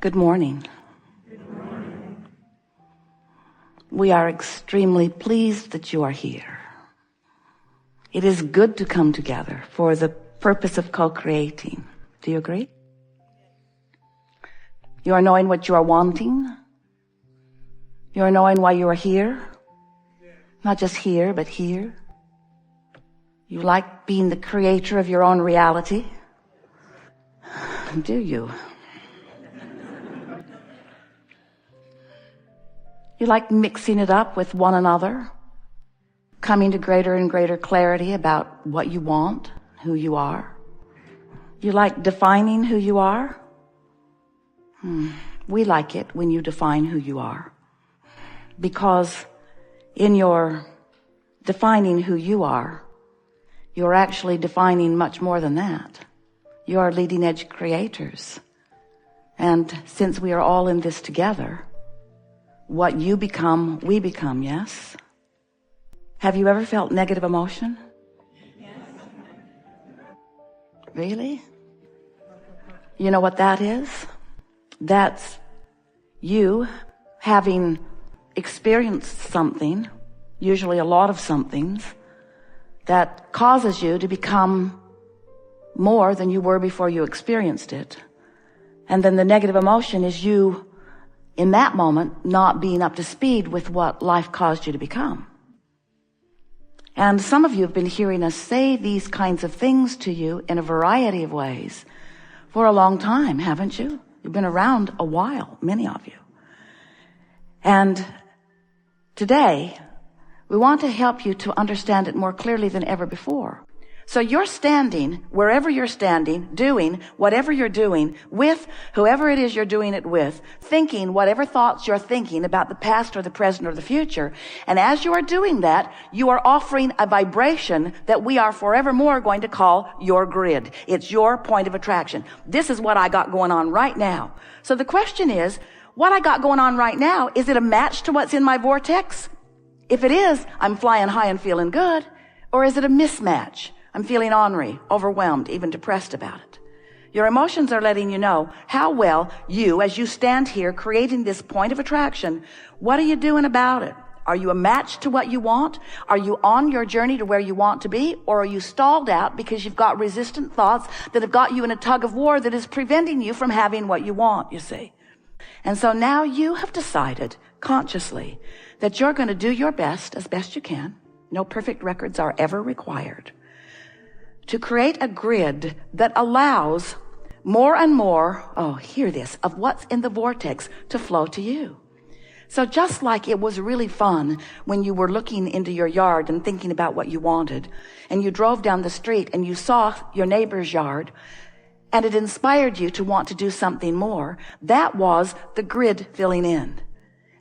Good morning. We are extremely pleased that you are here. It is good to come together for the purpose of co-creating. Do you agree? You are knowing what you are wanting. You are knowing why you are here. Not just here, but here. You like being the creator of your own reality. Do you? You like mixing it up with one another, coming to greater and greater clarity about what you want, who you are. You like defining who you are. We like it when you define who you are, because in your defining who you are, you're actually defining much more than that. You are leading edge creators. And since we are all in this together, what you become, we become, yes? Have you ever felt negative emotion? Yes. Really? You know what that is? That's you having experienced something, usually a lot of somethings, that causes you to become more than you were before you experienced it. And then the negative emotion is you, in that moment, not being up to speed with what life caused you to become. And some of you have been hearing us say these kinds of things to you in a variety of ways for a long time, haven't you? You've been around a while, many of you. And today, we want to help you to understand it more clearly than ever before. So you're standing, wherever you're standing, doing whatever you're doing, with whoever it is you're doing it with, thinking whatever thoughts you're thinking about the past or the present or the future. And as you are doing that, you are offering a vibration that we are forevermore going to call your grid. It's your point of attraction. This is what I got going on right now. So the question is, what I got going on right now, is it a match to what's in my vortex? If it is, I'm flying high and feeling good. Or is it a mismatch? I'm feeling ornery, overwhelmed, even depressed about it. Your emotions are letting you know how well you, as you stand here creating this point of attraction, what are you doing about it? Are you a match to what you want? Are you on your journey to where you want to be? Or are you stalled out because you've got resistant thoughts that have got you in a tug of war that is preventing you from having what you want, you see? And so now you have decided consciously that you're going to do your best as best you can. No perfect records are ever required. To create a grid that allows more and more, hear this, of what's in the vortex to flow to you. So just like it was really fun when you were looking into your yard and thinking about what you wanted, and you drove down the street and you saw your neighbor's yard, and it inspired you to want to do something more, that was the grid filling in.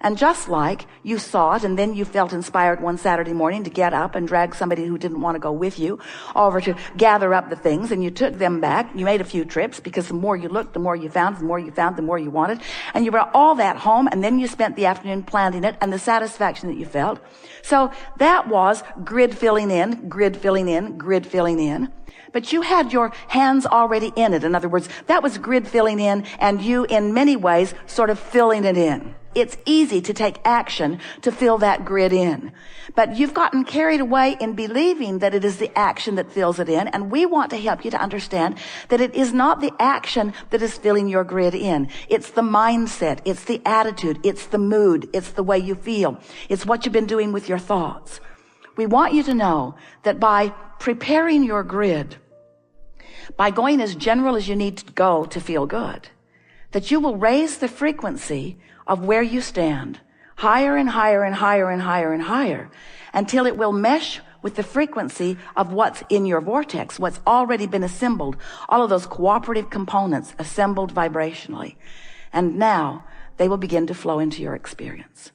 And just like you saw it and then you felt inspired one Saturday morning to get up and drag somebody who didn't want to go with you over to gather up the things, and you took them back, you made a few trips because the more you looked, the more you found, the more you found, the more you wanted, and you brought all that home, and then you spent the afternoon planting it and the satisfaction that you felt. So that was grid filling in, grid filling in, grid filling in. But you had your hands already in it. In other words, that was grid filling in, and you, in many ways, sort of filling it in. It's easy to take action to fill that grid in. But you've gotten carried away in believing that it is the action that fills it in, and we want to help you to understand that it is not the action that is filling your grid in. It's the mindset, it's the attitude, it's the mood, it's the way you feel. It's what you've been doing with your thoughts. We want you to know that by preparing your grid, by going as general as you need to go to feel good, that you will raise the frequency of where you stand higher and higher and higher and higher and higher until it will mesh with the frequency of what's in your vortex, what's already been assembled, all of those cooperative components assembled vibrationally. And now they will begin to flow into your experience.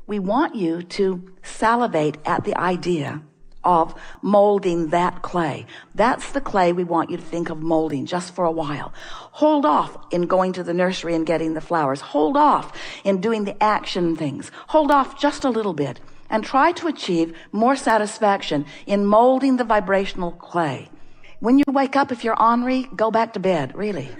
We want you to salivate at the idea of molding that clay. That's the clay we want you to think of molding just for a while. Hold off in going to the nursery and getting the flowers. Hold off in doing the action things. Hold off just a little bit and try to achieve more satisfaction in molding the vibrational clay. When you wake up, if you're ornery, go back to bed, really.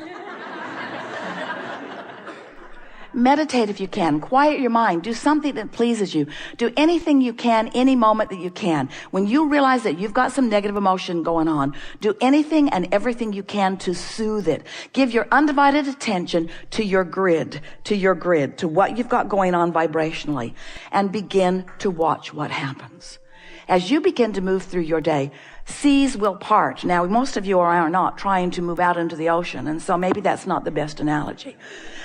Meditate if you can. Quiet your mind. Do something that pleases you. Do anything you can, any moment that you can. When you realize that you've got some negative emotion going on, do anything and everything you can to soothe it. Give your undivided attention to your grid, to what you've got going on vibrationally, and begin to watch what happens. As you begin to move through your day, seas will part. Now, most of you are not trying to move out into the ocean, and so maybe that's not the best analogy.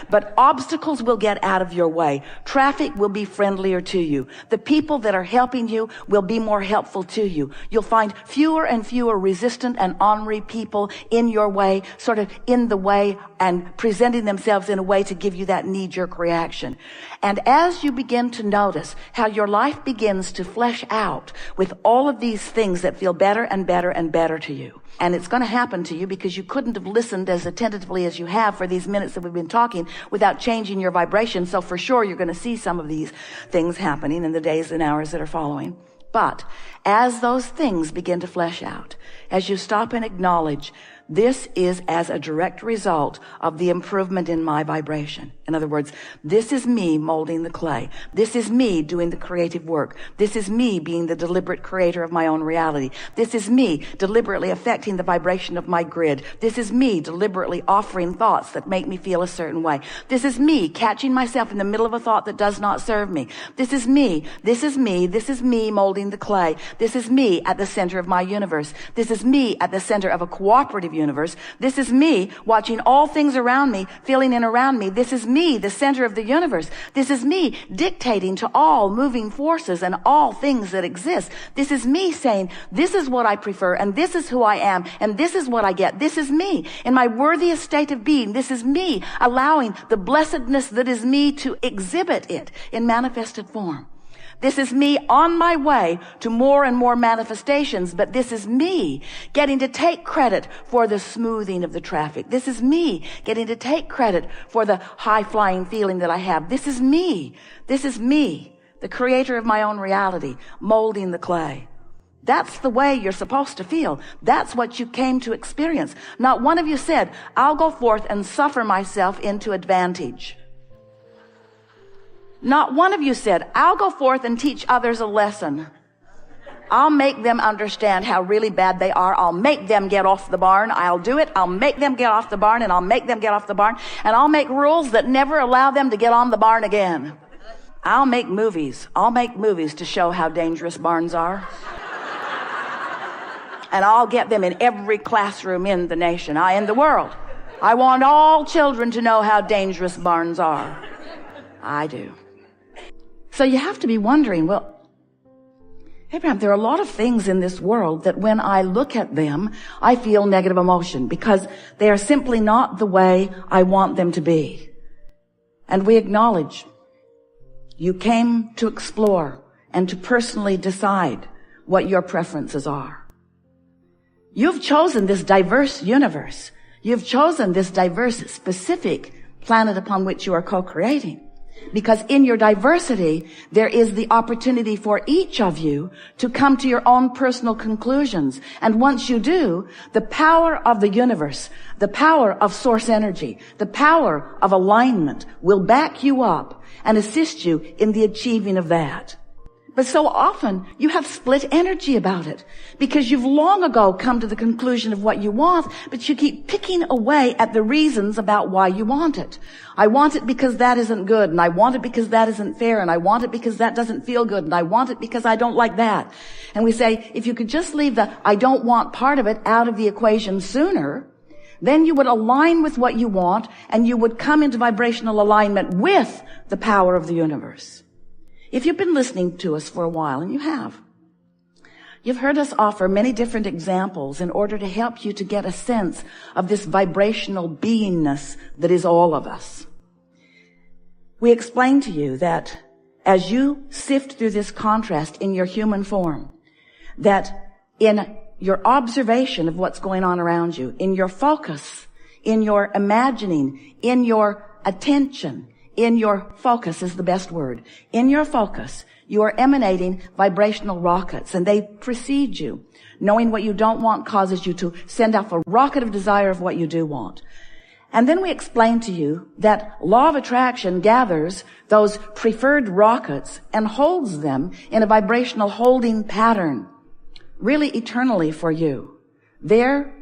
But obstacles will get out of your way. Traffic will be friendlier to you. The people that are helping you will be more helpful to you. You'll find fewer and fewer resistant and ornery people in your way, sort of in the way and presenting themselves in a way to give you that knee-jerk reaction. And as you begin to notice how your life begins to flesh out with all of these things that feel better and better and better to you, and it's going to happen to you because you couldn't have listened as attentively as you have for these minutes that we've been talking without changing your vibration. So for sure, you're going to see some of these things happening in the days and hours that are following. But as those things begin to flesh out, as you stop and acknowledge, this is as a direct result of the improvement in my vibration. In other words, this is me molding the clay. This is me doing the creative work. This is me being the deliberate creator of my own reality. This is me deliberately affecting the vibration of my grid. This is me deliberately offering thoughts that make me feel a certain way. This is me catching myself in the middle of a thought that does not serve me. This is me. This is me. This is me molding the clay. This is me at the center of my universe. This is me at the center of a cooperative universe. This is me watching all things around me, feeling in around me. This is me, the center of the universe. This is me dictating to all moving forces and all things that exist. This is me saying, this is what I prefer, and this is who I am, and this is what I get. This is me in my worthiest state of being. This is me allowing the blessedness that is me to exhibit it in manifested form. This is me on my way to more and more manifestations, but this is me getting to take credit for the smoothing of the traffic. This is me getting to take credit for the high-flying feeling that I have. This is me. This is me, the creator of my own reality, molding the clay. That's the way you're supposed to feel. That's what you came to experience. Not one of you said, I'll go forth and suffer myself into advantage. Not one of you said, I'll go forth and teach others a lesson. I'll make them understand how really bad they are. I'll make them get off the barn. I'll do it. I'll make them get off the barn, and I'll make them get off the barn. And I'll make rules that never allow them to get on the barn again. I'll make movies. I'll make movies to show how dangerous barns are. And I'll get them in every classroom in the nation, in the world. I want all children to know how dangerous barns are. I do. So you have to be wondering, well, Abraham, there are a lot of things in this world that when I look at them, I feel negative emotion because they are simply not the way I want them to be. And we acknowledge you came to explore and to personally decide what your preferences are. You've chosen this diverse universe. You've chosen this diverse, specific planet upon which you are co-creating. Because in your diversity, there is the opportunity for each of you to come to your own personal conclusions. And once you do, the power of the universe, the power of source energy, the power of alignment will back you up and assist you in the achieving of that. But so often you have split energy about it because you've long ago come to the conclusion of what you want, but you keep picking away at the reasons about why you want it. I want it because that isn't good, and I want it because that isn't fair, and I want it because that doesn't feel good, and I want it because I don't like that. And we say, if you could just leave the I don't want part of it out of the equation sooner, then you would align with what you want, and you would come into vibrational alignment with the power of the universe. If you've been listening to us for a while, and you have, you've heard us offer many different examples in order to help you to get a sense of this vibrational beingness that is all of us. We explained to you that as you sift through this contrast in your human form, that in your observation of what's going on around you, in your focus, in your imagining, in your attention, in your focus is the best word. In your focus, you are emanating vibrational rockets, and they precede you. Knowing what you don't want causes you to send off a rocket of desire of what you do want. And then we explain to you that law of attraction gathers those preferred rockets and holds them in a vibrational holding pattern, really eternally for you, there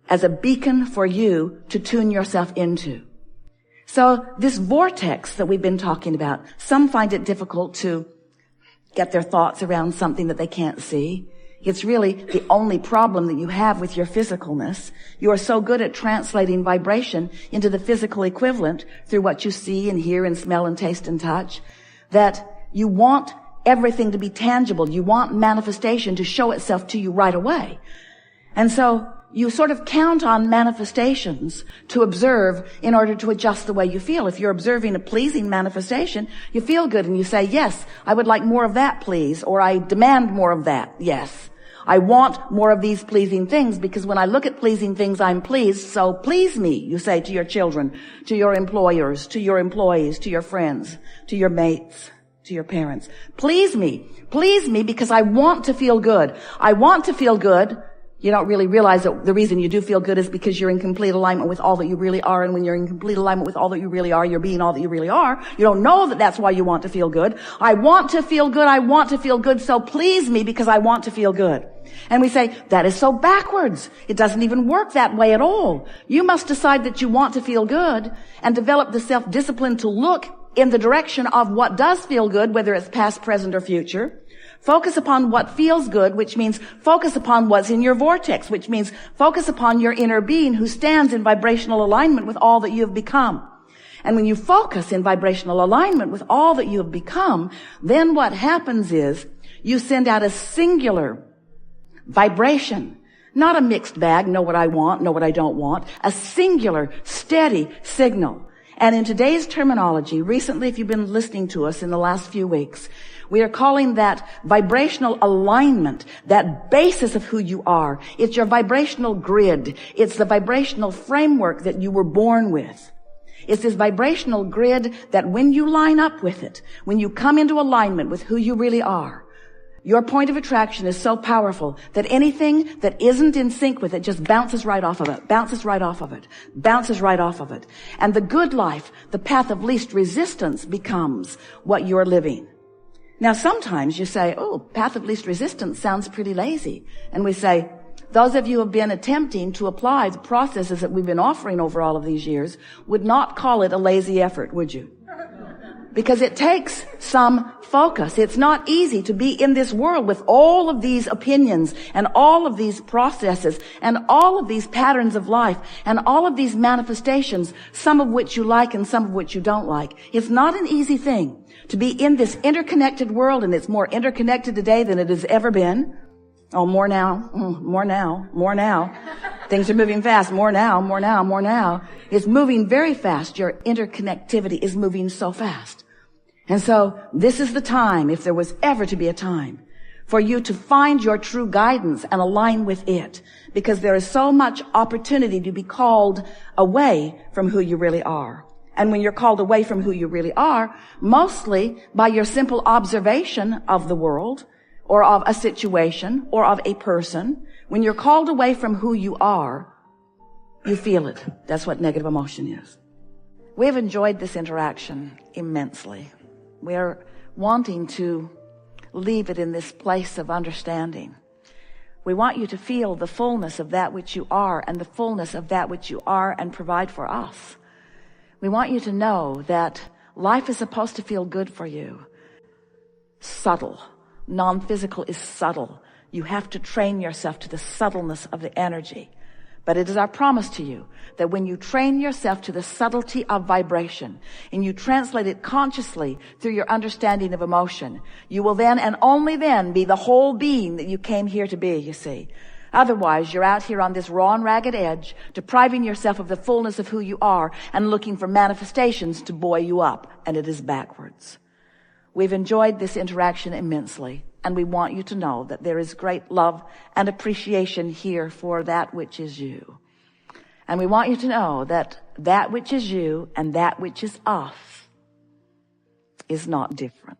as a beacon for you to tune yourself into. So this vortex that we've been talking about, some find it difficult to get their thoughts around something that they can't see. It's really the only problem that you have with your physicalness. You are so good at translating vibration into the physical equivalent through what you see and hear and smell and taste and touch that you want everything to be tangible. You want manifestation to show itself to you right away. And so you sort of count on manifestations to observe in order to adjust the way you feel. If you're observing a pleasing manifestation, you feel good and you say, yes, I would like more of that, please, or I demand more of that, yes. I want more of these pleasing things because when I look at pleasing things, I'm pleased, so please me, you say to your children, to your employers, to your employees, to your friends, to your mates, to your parents. Please me because I want to feel good. I want to feel good. You don't really realize that the reason you do feel good is because you're in complete alignment with all that you really are. And when you're in complete alignment with all that you really are, you're being all that you really are. You don't know that that's why you want to feel good. I want to feel good. I want to feel good. So please me because I want to feel good. And we say, that is so backwards. It doesn't even work that way at all. You must decide that you want to feel good and develop the self-discipline to look in the direction of what does feel good, whether it's past, present, or future. Focus upon what feels good, which means focus upon what's in your vortex, which means focus upon your inner being who stands in vibrational alignment with all that you have become. And when you focus in vibrational alignment with all that you have become, then what happens is you send out a singular vibration, not a mixed bag, know what I want, know what I don't want, a singular, steady signal. And in today's terminology, recently, if you've been listening to us in the last few weeks, we are calling that vibrational alignment, that basis of who you are. It's your vibrational grid. It's the vibrational framework that you were born with. It's this vibrational grid that when you line up with it, when you come into alignment with who you really are, your point of attraction is so powerful that anything that isn't in sync with it just bounces right off of it, bounces right off of it, bounces right off of it. And the good life, the path of least resistance, becomes what you're living. Now, sometimes you say, oh, path of least resistance sounds pretty lazy. And we say, those of you who have been attempting to apply the processes that we've been offering over all of these years would not call it a lazy effort, would you? Because it takes some focus. It's not easy to be in this world with all of these opinions and all of these processes and all of these patterns of life and all of these manifestations, some of which you like and some of which you don't like. It's not an easy thing to be in this interconnected world, and it's more interconnected today than it has ever been. Oh, more now. Things are moving fast. More now. It's moving very fast. Your interconnectivity is moving so fast. And so this is the time, if there was ever to be a time, for you to find your true guidance and align with it, because there is so much opportunity to be called away from who you really are. And when you're called away from who you really are, mostly by your simple observation of the world, or of a situation, or of a person, when you're called away from who you are, you feel it. That's what negative emotion is. We have enjoyed this interaction immensely. We are wanting to leave it in this place of understanding. We want you to feel the fullness of that which you are and the fullness of that which you are and provide for us. We want you to know that life is supposed to feel good for you. Subtle. Non-physical is subtle. You have to train yourself to the subtleness of the energy. But it is our promise to you that when you train yourself to the subtlety of vibration and you translate it consciously through your understanding of emotion, you will then and only then be the whole being that you came here to be, you see. Otherwise, you're out here on this raw and ragged edge, depriving yourself of the fullness of who you are and looking for manifestations to buoy you up, and it is backwards. We've enjoyed this interaction immensely, and we want you to know that there is great love and appreciation here for that which is you. And we want you to know that that which is you and that which is us is not different.